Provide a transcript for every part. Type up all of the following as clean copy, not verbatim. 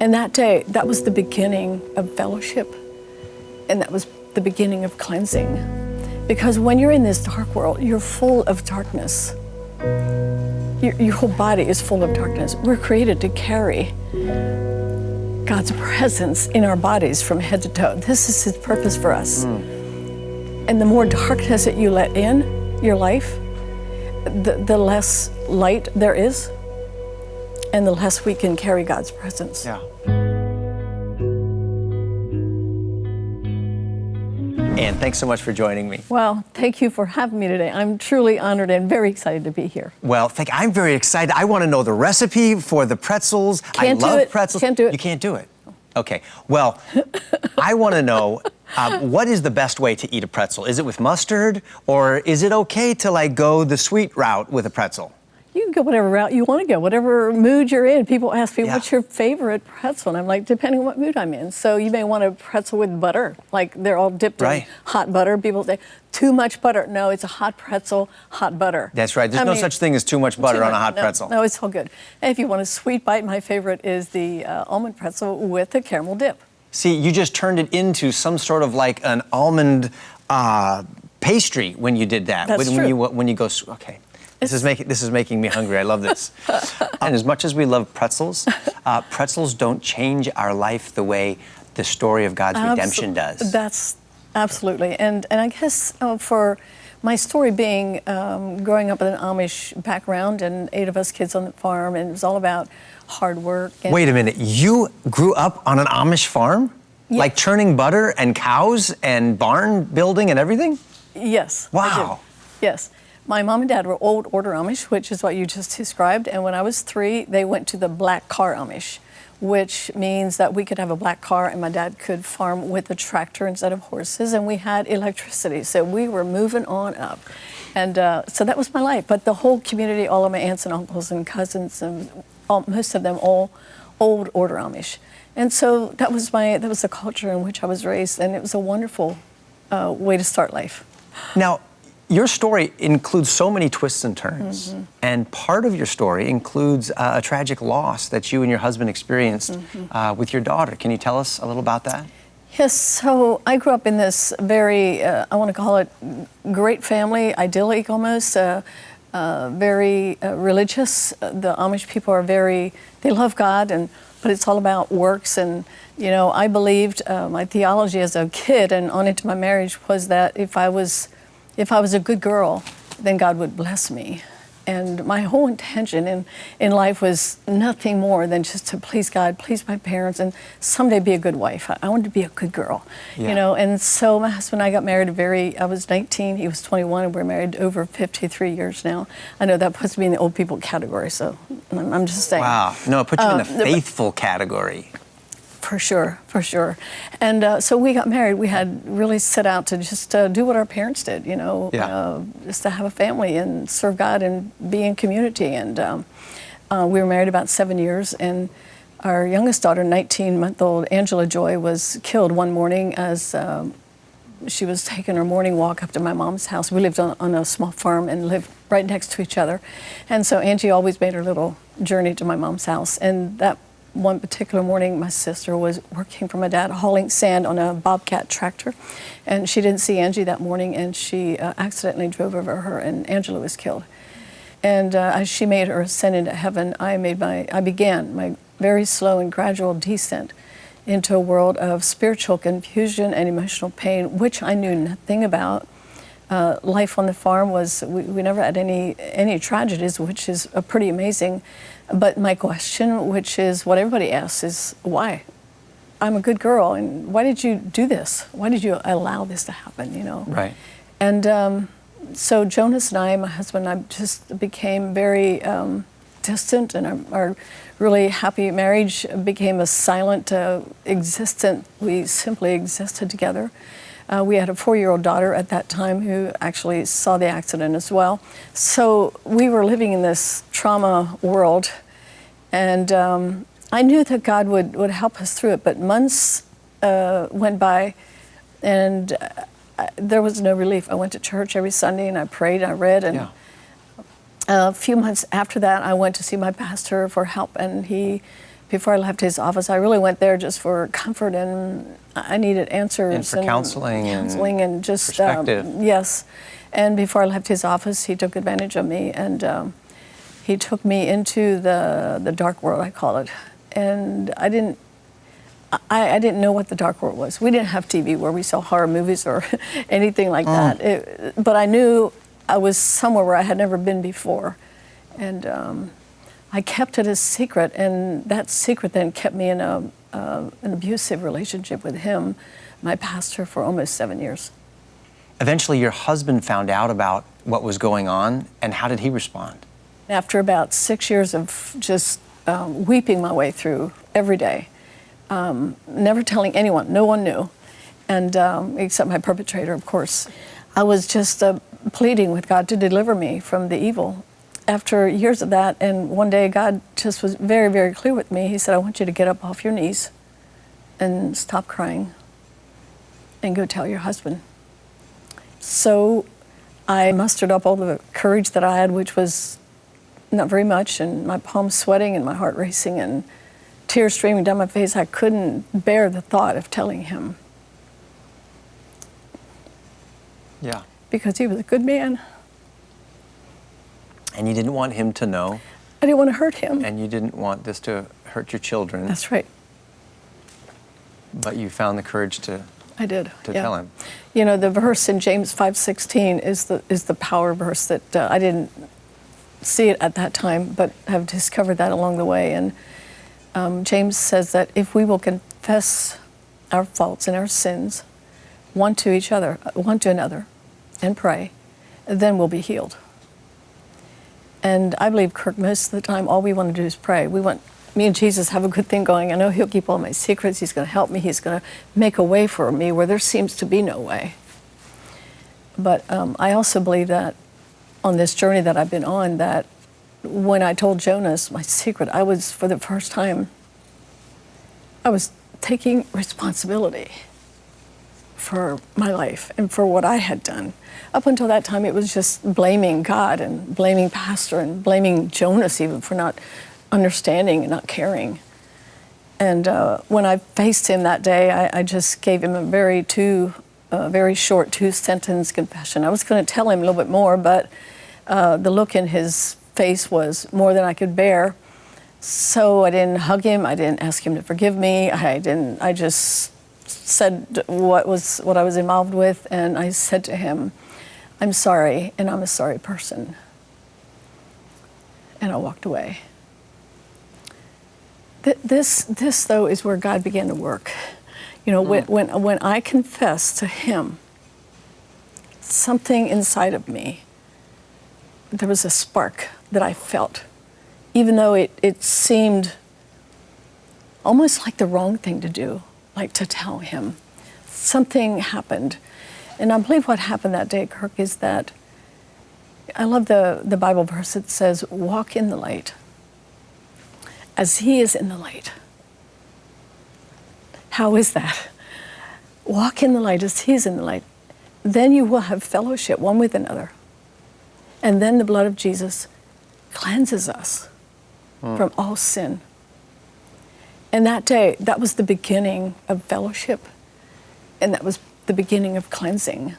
And that day, that was the beginning of fellowship, and that was the beginning of cleansing. Because when you're in this dark world, you're full of darkness. Your whole body is full of darkness. We're created to carry God's presence in our bodies from head to toe. This is His purpose for us. And the more darkness that you let in your life, the less light there is, and the less we can carry God's presence. Yeah. Anne, thanks so much for joining me. Well, thank you for having me today. I'm truly honored and very excited to be here. Well, I'm very excited. I want to know the recipe for the pretzels. I love pretzels. Can't do it. You can't do it? Okay. Well, I want to know, what is the best way to eat a pretzel? Is it with mustard, or is it okay to like go the sweet route with a pretzel? You can go whatever route you want to go, whatever mood you're in. People ask me, what's your favorite pretzel? And I'm like, depending on what mood I'm in. So you may want a pretzel with butter, like they're all dipped in hot butter. People say, too much butter. No, it's a hot pretzel, hot butter. That's right. There's no such thing as too much butter on a hot pretzel. No, it's all good. And if you want a sweet bite, my favorite is the almond pretzel with a caramel dip. See, you just turned it into some sort of like an almond pastry when you did that. That's true. When you go, okay. This is making me hungry. I love this. And as much as we love pretzels, pretzels don't change our life the way the story of God's redemption does. That's absolutely. And I guess for my story being growing up in an Amish background and 8 of us kids on the farm, and it was all about hard work. And wait a minute, you grew up on an Amish farm? Yeah. Like churning butter and cows and barn building and everything? Yes. Wow. Yes. My mom and dad were old order Amish, which is what you just described. And when I was 3, they went to the black car Amish, which means that we could have a black car and my dad could farm with a tractor instead of horses, and we had electricity. So we were moving on up. And so that was my life. But the whole community, all of my aunts and uncles and cousins, and most of them all old order Amish. And so that was the culture in which I was raised, and it was a wonderful way to start life. Now, your story includes so many twists and turns, and part of your story includes a tragic loss that you and your husband experienced with your daughter. Can you tell us a little about that? Yes, so I grew up in this very, I want to call it great family, idyllic almost, very religious. The Amish people are they love God, but it's all about works. And, you know, I believed, my theology as a kid and on into my marriage was that if I was a good girl, then God would bless me. And my whole intention in life was nothing more than just to please God, please my parents, and someday be a good wife. I wanted to be a good girl, you know. And so my husband and I got married I was 19, he was 21, and we're married over 53 years now. I know that puts me in the old people category, so I'm just saying. Wow, no, it puts you in the faithful category. For sure. And so we got married. We had really set out to just do what our parents did, you know, just to have a family and serve God and be in community. And we were married about 7 years, and our youngest daughter, 19-month-old Angela Joy, was killed one morning as she was taking her morning walk up to my mom's house. We lived on a small farm and lived right next to each other. And so Angie always made her little journey to my mom's house. And that one particular morning, my sister was working for my dad, hauling sand on a Bobcat tractor, and she didn't see Angie that morning, and she accidentally drove over her, and Angela was killed. And as she made her ascent into heaven, I began my very slow and gradual descent into a world of spiritual confusion and emotional pain, which I knew nothing about. Life on the farm was, we never had any tragedies, which is pretty amazing. But my question, which is what everybody asks, is why? I'm a good girl, and why did you do this? Why did you allow this to happen, you know? Right. And so Jonas and I, my husband and I, just became very distant, and our really happy marriage became a silent existence. We simply existed together. We had a 4-year-old daughter at that time who actually saw the accident as well. So we were living in this trauma world, and I knew that God would help us through it, but months went by, and there was no relief. I went to church every Sunday, and I prayed, and I read, and a few months after that, I went to see my pastor for help, and he before I left his office, I really went there just for comfort, and I needed answers. And for counseling and just, perspective. Yes. And before I left his office, he took advantage of me, and he took me into the dark world, I call it. And I didn't know what the dark world was. We didn't have TV where we saw horror movies or anything like that. But I knew I was somewhere where I had never been before. And I kept it a secret, and that secret then kept me in an abusive relationship with him, my pastor, for almost 7 years. Eventually, your husband found out about what was going on, and how did he respond? After about 6 years of just weeping my way through every day, never telling anyone, no one knew, and except my perpetrator, of course. I was just pleading with God to deliver me from the evil. After years of that, and one day God just was very, very clear with me. He said, I want you to get up off your knees and stop crying and go tell your husband. So I mustered up all the courage that I had, which was not very much, and my palms sweating and my heart racing and tears streaming down my face. I couldn't bear the thought of telling him. Yeah. Because he was a good man. And you didn't want him to know. I didn't want to hurt him. And you didn't want this to hurt your children. That's right. But you found the courage to tell him. You know, the verse in James 5:16 is the power verse that I didn't see it at that time, but have discovered that along the way. And James says that if we will confess our faults and our sins one to another, and pray, then we'll be healed. And I believe, Kirk, most of the time, all we want to do is pray. Me and Jesus have a good thing going. I know he'll keep all my secrets. He's going to help me. He's going to make a way for me where there seems to be no way. But I also believe that on this journey that I've been on, that when I told Jonas my secret, I was, for the first time, I was taking responsibility for my life and for what I had done. Up until that time, it was just blaming God and blaming Pastor and blaming Jonas even for not understanding and not caring. And when I faced him that day, I just gave him a very short 2-sentence confession. I was going to tell him a little bit more, but the look in his face was more than I could bear. So I didn't hug him. I didn't ask him to forgive me. I just said what I was involved with, and I said to him, I'm sorry, and I'm a sorry person. And I walked away. This though is where God began to work. You know, when I confessed to him, something inside of me, there was a spark that I felt, even though it seemed almost like the wrong thing to do, like to tell him. Something happened. And I believe what happened that day, Kirk, is that I love the Bible verse that says, walk in the light as he is in the light. How is that? Walk in the light as he is in the light. Then you will have fellowship one with another. And then the blood of Jesus cleanses us from all sin. And that day, that was the beginning of fellowship. And that was the beginning of cleansing.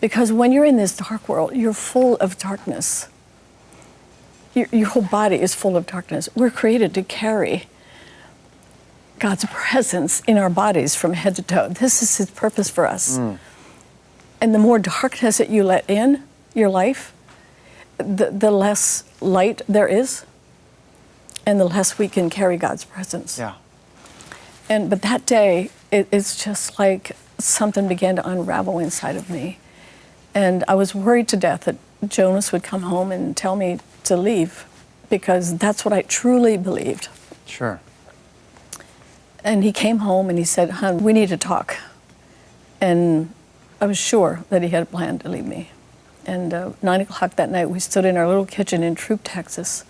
Because when you're in this dark world, you're full of darkness. Your whole body is full of darkness. We're created to carry God's presence in our bodies from head to toe. This is his purpose for us. And the more darkness that you let in your life, the less light there is, and the less we can carry God's presence. Yeah. But that day, it's just like something began to unravel inside of me. And I was worried to death that Jonas would come home and tell me to leave, because that's what I truly believed. Sure. And he came home and he said, "Hon, we need to talk." And I was sure that he had a plan to leave me. And 9 o'clock that night, we stood in our little kitchen in Troop, Texas.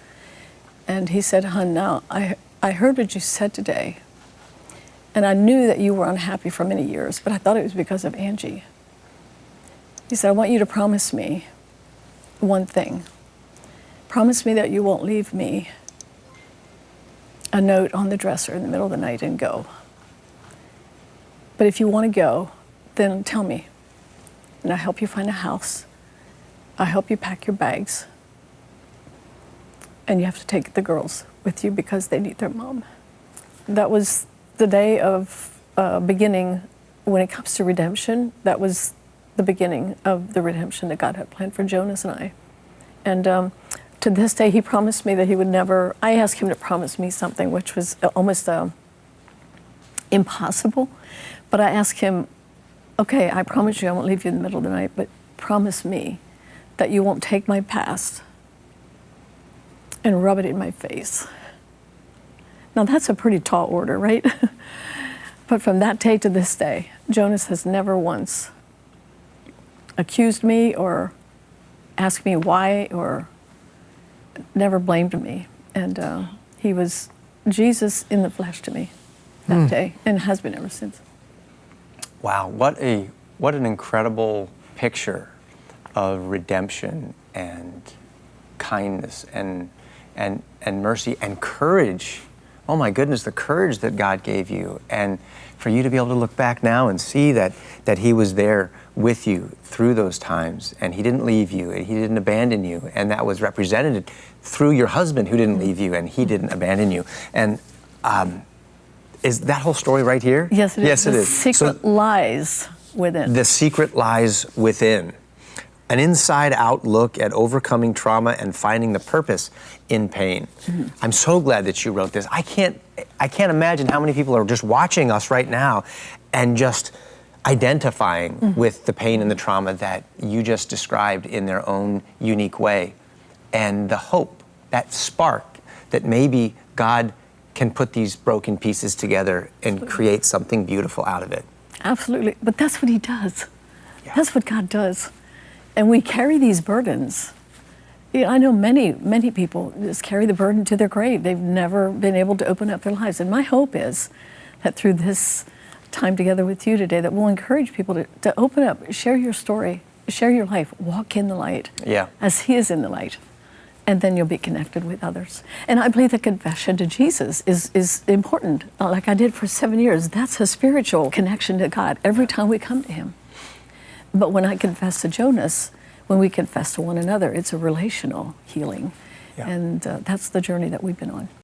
And he said, "Hon, now, I heard what you said today. And I knew that you were unhappy for many years, but I thought it was because of Angie." He said, "I want you to promise me one thing. Promise me that you won't leave me a note on the dresser in the middle of the night and go. But if you want to go, then tell me. And I'll help you find a house. I'll help you pack your bags. And you have to take the girls with you because they need their mom. That was the day of beginning. When it comes to redemption, that was the beginning of the redemption that God had planned for Jonas and I. And to this day, he promised me that he would never, I asked him to promise me something which was almost impossible. But I asked him, okay, I promise you I won't leave you in the middle of the night, but promise me that you won't take my past and rub it in my face. Now that's a pretty tall order, right? But from that day to this day, Jonas has never once accused me or asked me why or never blamed me. And he was Jesus in the flesh to me that day and has been ever since. Wow, what an incredible picture of redemption and kindness and mercy and courage. Oh my goodness, the courage that God gave you, and for you to be able to look back now and see that he was there with you through those times, and he didn't leave you, and he didn't abandon you, and that was represented through your husband who didn't leave you, and he didn't abandon you. And is that whole story right here? Yes, it is. Yes, it is. The secret lies within. The secret lies within. An inside-out look at overcoming trauma and finding the purpose in pain. Mm-hmm. I'm so glad that you wrote this. I can't imagine how many people are just watching us right now and just identifying with the pain and the trauma that you just described in their own unique way. And the hope, that spark, that maybe God can put these broken pieces together and create something beautiful out of it. Absolutely, but that's what he does. Yeah. That's what God does. And we carry these burdens. You know, I know many people just carry the burden to their grave. They've never been able to open up their lives. And my hope is that through this time together with you today, that we'll encourage people to open up, share your story, share your life, walk in the light as he is in the light. And then you'll be connected with others. And I believe that confession to Jesus is important. Like I did for 7 years, that's a spiritual connection to God every time we come to him. But when I confess to Jonas, when we confess to one another, it's a relational healing. Yeah. And that's the journey that we've been on.